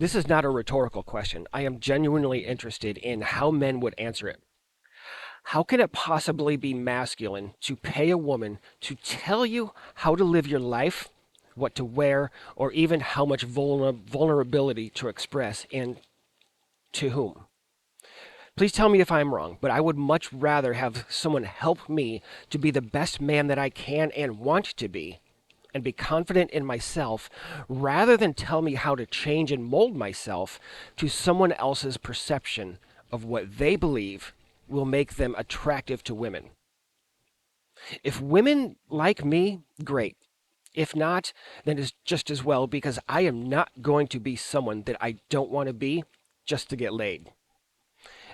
This is not a rhetorical question. I am genuinely interested in how men would answer it. How can it possibly be masculine to pay a woman to tell you how to live your life, what to wear, or even how much vulnerability to express and to whom? Please tell me if I'm wrong, but I would much rather have someone help me to be the best man that I can and want to be and be confident in myself rather than tell me how to change and mold myself to someone else's perception of what they believe will make them attractive to women. If women like me, great. If not, then it's just as well because I am not going to be someone that I don't want to be just to get laid.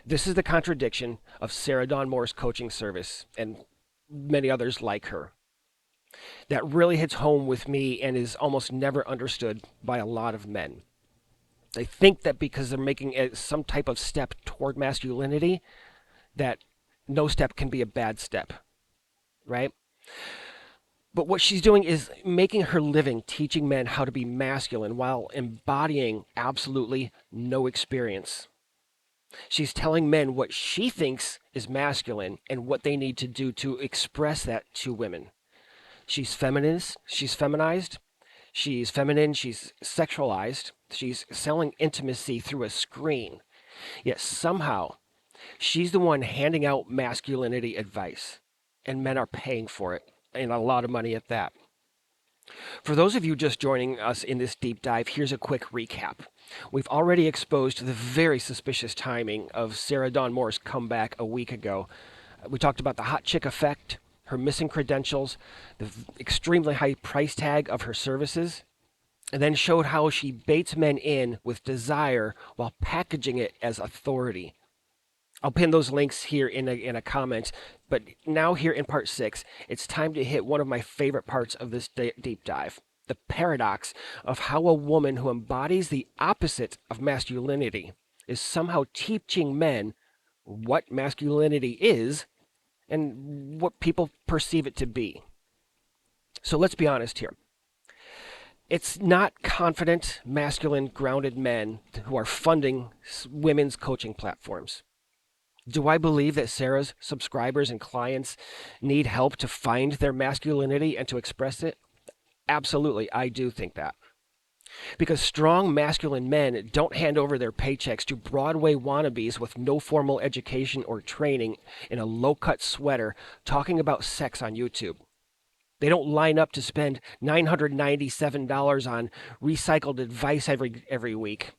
This is the contradiction of Sarah Dawn Moore's coaching service and many others like her. That really hits home with me and is almost never understood by a lot of men. They think that because they're making some type of step toward masculinity, that no step can be a bad step, right? But what she's doing is making her living teaching men how to be masculine while embodying absolutely no experience. She's telling men what she thinks is masculine and what they need to do to express that to women. She's feminist, she's feminized, she's feminine, she's sexualized, she's selling intimacy through a screen. Yet somehow, she's the one handing out masculinity advice, and men are paying for it, and a lot of money at that. For those of you just joining us in this deep dive, here's a quick recap. We've already exposed the very suspicious timing of Sarah Dawn Moore's comeback a week ago. We talked about the hot chick effect, her missing credentials, the extremely high price tag of her services, and then showed how she baits men in with desire while packaging it as authority. I'll pin those links here in a comment, but now here in part 6, it's time to hit one of my favorite parts of this deep dive. The paradox of how a woman who embodies the opposite of masculinity is somehow teaching men what masculinity is and what people perceive it to be. So let's be honest here. It's not confident, masculine, grounded men who are funding women's coaching platforms. Do I believe that Sarah's subscribers and clients need help to find their masculinity and to express it? Absolutely, I do think that. Because strong masculine men don't hand over their paychecks to Broadway wannabes with no formal education or training in a low cut sweater talking about sex on YouTube. They don't line up to spend $997 on recycled advice every week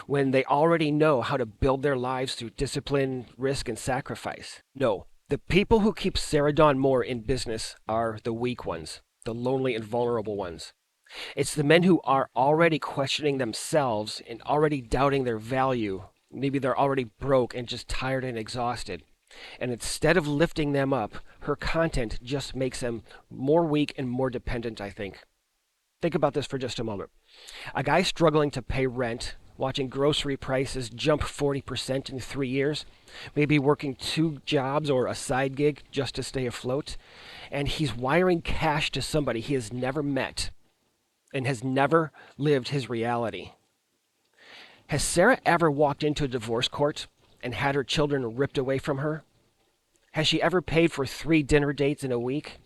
when they already know how to build their lives through discipline, risk, and sacrifice. No, the people who keep Sarah Dawn Moore in business are the weak ones, the lonely and vulnerable ones. It's the men who are already questioning themselves and already doubting their value. Maybe they're already broke and just tired and exhausted. And instead of lifting them up, her content just makes them more weak and more dependent, I think. Think about this for just a moment. A guy struggling to pay rent, watching grocery prices jump 40% in 3 years, maybe working 2 jobs or a side gig just to stay afloat, and he's wiring cash to somebody he has never met and has never lived his reality. Has Sarah ever walked into a divorce court and had her children ripped away from her? Has she ever paid for 3 dinner dates in a week?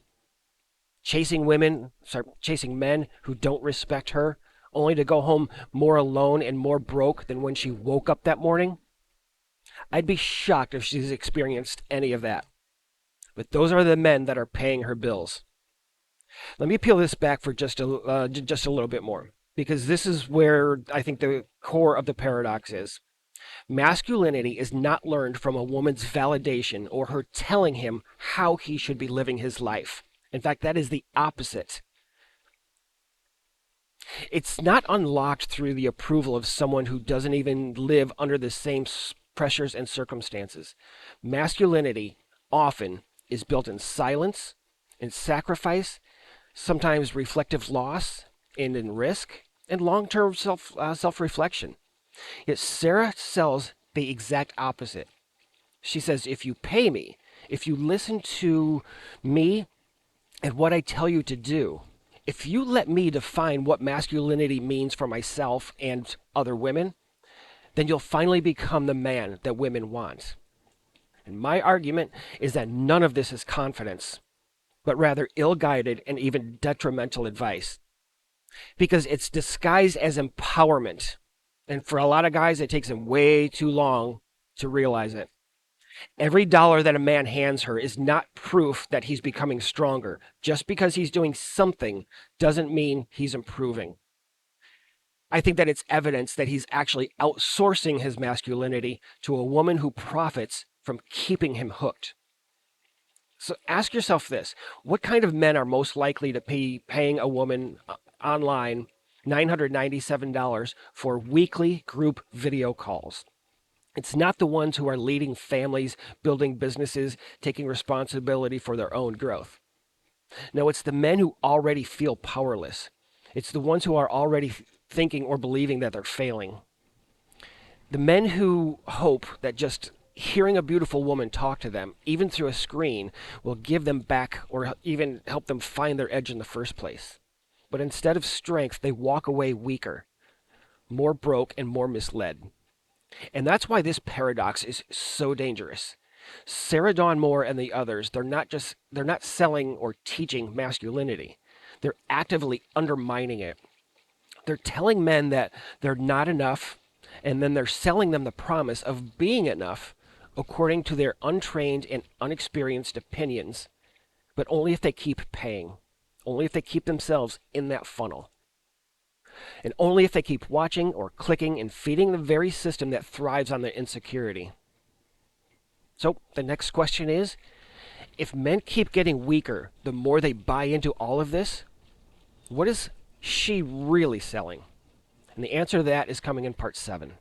Chasing men who don't respect her, only to go home more alone and more broke than when she woke up that morning? I'd be shocked if she's experienced any of that. But those are the men that are paying her bills. Let me peel this back for just a little bit more, because this is where I think the core of the paradox is. Masculinity is not learned from a woman's validation or her telling him how he should be living his life. In fact, that is the opposite. It's not unlocked through the approval of someone who doesn't even live under the same pressures and circumstances. Masculinity often is built in silence, in sacrifice, sometimes reflective loss, and in risk, and long-term self-reflection. Yet Sarah sells the exact opposite. She says, if you pay me, if you listen to me and what I tell you to do, If you let me define what masculinity means for myself and other women, then you'll finally become the man that women want. And my argument is that none of this is confidence, but rather ill guided and even detrimental advice. Because it's disguised as empowerment. And for a lot of guys, it takes them way too long to realize it. Every dollar that a man hands her is not proof that he's becoming stronger. Just because he's doing something doesn't mean he's improving. I think that it's evidence that he's actually outsourcing his masculinity to a woman who profits from keeping him hooked. So ask yourself this: what kind of men are most likely to be paying a woman online $997 for weekly group video calls? It's not the ones who are leading families, building businesses, taking responsibility for their own growth. No, it's the men who already feel powerless. It's the ones who are already thinking or believing that they're failing. The men who hope that just hearing a beautiful woman talk to them, even through a screen, will give them back or even help them find their edge in the first place. But instead of strength, they walk away weaker, more broke, and more misled. And that's why this paradox is so dangerous. Sarah Dawn Moore and the others, they're not selling or teaching masculinity. They're actively undermining it. They're telling men that they're not enough, and then they're selling them the promise of being enough according to their untrained and unexperienced opinions, but only if they keep paying, only if they keep themselves in that funnel, and only if they keep watching or clicking and feeding the very system that thrives on their insecurity. So the next question is, if men keep getting weaker the more they buy into all of this, what is she really selling? And the answer to that is coming in part 7.